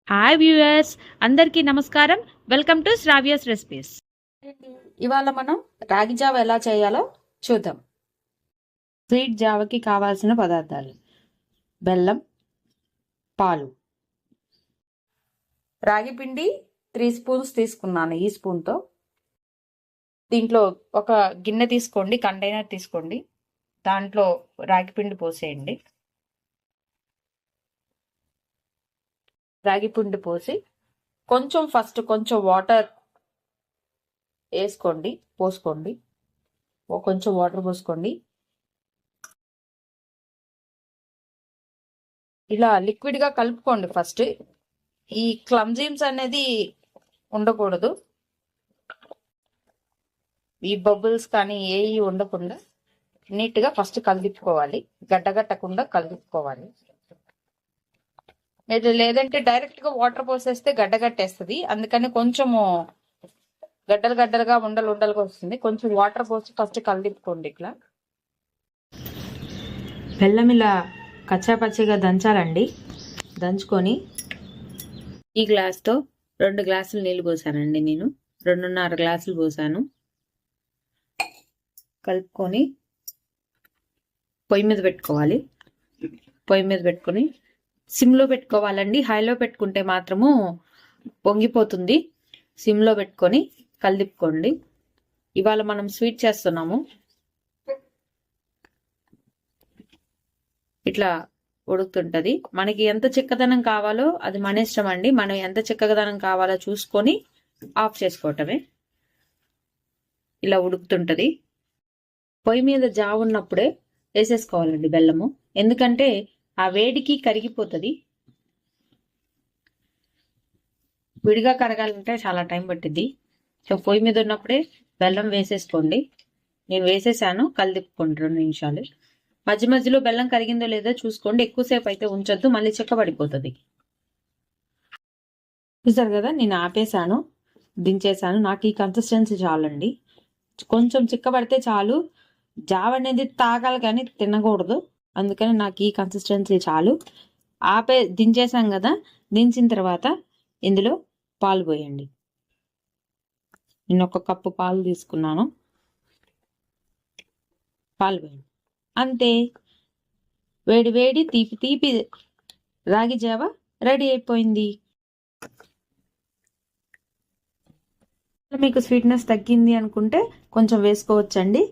Hi viewers, అందరికీ నమస్కారం. Welcome to Sravya's recipes. ఇవాళ మనం రాగి జావ ఎలా చేయాలో చూద్దాం. స్వీట్ జావకి కావాల్సిన పదార్థాలు: బెల్లం, పాలు. రాగి పిండి 3 స్పూన్స్ తీసుకున్నాను ఈ స్పూన్తో. దీంట్లో ఒక గిన్నె తీసుకోండి, కంటైనర్ తీసుకోండి, దాంట్లో రాగి పిండి పోసేయండి. రాగి పిండి పోసి ఫస్ట్ కొంచెం వాటర్ పోసుకోండి. కొంచెం వాటర్ పోసుకోండి. ఇలా లిక్విడ్ గా కలుపుకోండి. ఫస్ట్ ఈ క్లమ్జీమ్స్ అనేది ఉండకూడదు, ఈ బబుల్స్ కానీ ఏవి ఉండకుండా నీట్ గా ఫస్ట్ కలిపుకోవాలి. గడ్డగట్టకుండా కలుపుకోవాలి. లేదంటే డైరెక్ట్ గా వాటర్ పోసేస్తే గడ్డగట్టేస్తుంది. అందుకని కొంచెము గడ్డలుగా ఉండలుగా వస్తుంది. కొంచెం వాటర్ పోసి ఫస్ట్ కలిపుకోండి. ఇట్లా బెల్లం ఇలా కచ్చాపచ్చిగా దంచాలండి. దంచుకొని ఈ గ్లాస్తో 2 గ్లాసులు నీళ్ళు పోసానండి. నేను 2.5 గ్లాసులు పోసాను. కలుపుకొని పొయ్యి మీద పెట్టుకోవాలి. పొయ్యి మీద పెట్టుకొని సిమ్లో పెట్టుకోవాలండి. హైలో పెట్టుకుంటే మాత్రము పొంగిపోతుంది. సిమ్లో పెట్టుకొని కలిపుకోండి. ఇవాళ మనం స్వీట్ చేస్తున్నాము. ఇట్లా ఉడుకుతుంటది. మనకి ఎంత చిక్కదనం కావాలో అది మన ఇష్టం అండి. మనం ఎంత చిక్కదనం కావాలో చూసుకొని ఆఫ్ చేసుకోవటమే. ఇలా ఉడుకుతుంటది. పొయ్యి మీద జావ ఉన్నప్పుడే వేసేసుకోవాలండి బెల్లము. ఎందుకంటే ఆ వేడికి కరిగిపోతుంది. విడిగా కరగాలంటే చాలా టైం పట్టింది. సో పొయ్యి మీద ఉన్నప్పుడే బెల్లం వేసేసుకోండి. నేను వేసేసాను. కలిపుకోండి 2 నిమిషాలు. మధ్య మధ్యలో బెల్లం కరిగిందో లేదో చూసుకోండి. ఎక్కువసేపు అయితే ఉంచొద్దు, మళ్ళీ చిక్కబడిపోతుంది. చూసారు కదా, నేను ఆపేసాను, దించేసాను. నాకు ఈ కన్సిస్టెన్సీ చాలండి. కొంచెం చిక్కబడితే చాలు. జావ అనేది తాగాలి కానీ తినకూడదు. అందుకని నాకు ఈ కన్సిస్టెన్సీ చాలు. దించేసాం కదా, దించిన తర్వాత ఇందులో పాలు పోయండి. నేను 1 కప్పు పాలు తీసుకున్నాను. పాలు పోయండి. అంతే, వేడి వేడి తీపి తీపి రాగి జావ రెడీ అయిపోయింది. మీకు స్వీట్నెస్ తగ్గింది అనుకుంటే కొంచెం వేసుకోవచ్చండి.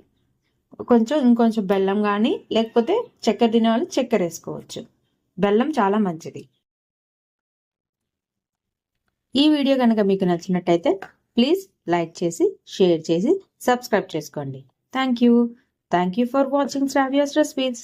ఇంకొంచెం బెల్లం కానీ, లేకపోతే చక్కెర తినేవాళ్ళు చక్కెర వేసుకోవచ్చు. బెల్లం చాలా మంచిది. ఈ వీడియో కనుక మీకు నచ్చినట్టయితే ప్లీజ్ లైక్ చేసి, షేర్ చేసి, సబ్స్క్రైబ్ చేసుకోండి. Thank you for watching Sravya's recipes.